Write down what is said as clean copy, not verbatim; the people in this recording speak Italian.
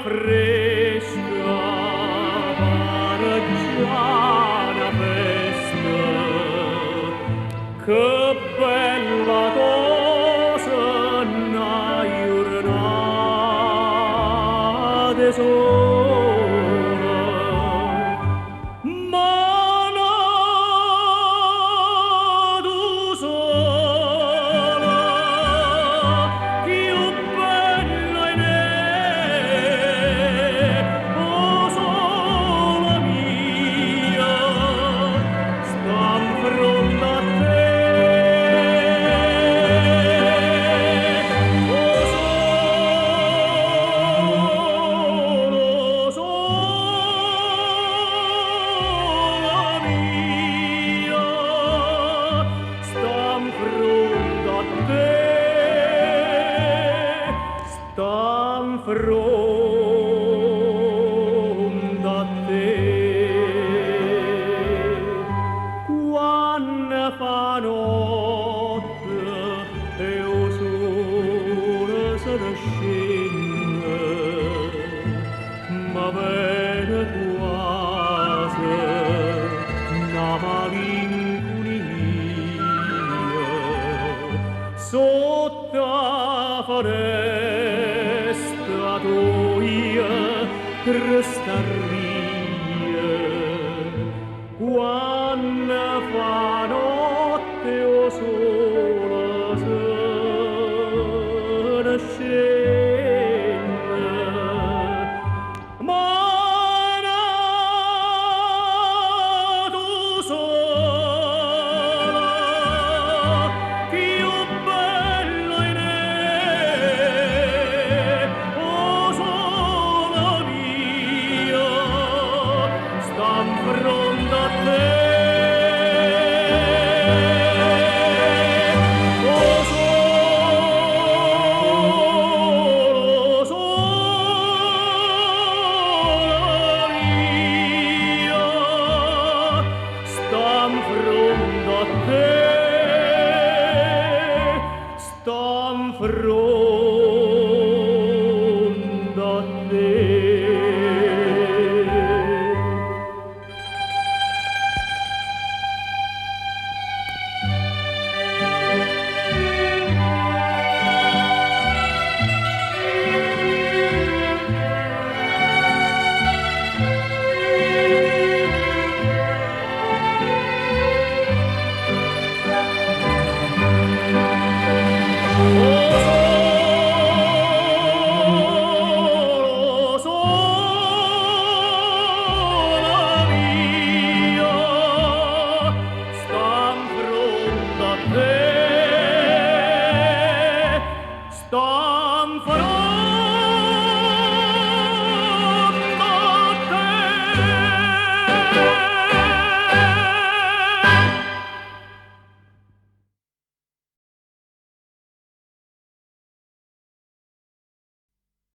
fresca, pareggiana festa, che bella cosa una giornata sola, ma tu sola, più bella in oh sola mia, sta in fronte a te. Stan fronte a te, quando fa notte e il sole se ne scende, ma viene quasi una malinconia sotto la foresta tua crestaria, quando fa notte o sole se ne scende, ma tu sola, più bella in oh sola mia, sta in fronte a te. Oh sola mia, sta in fronte a te.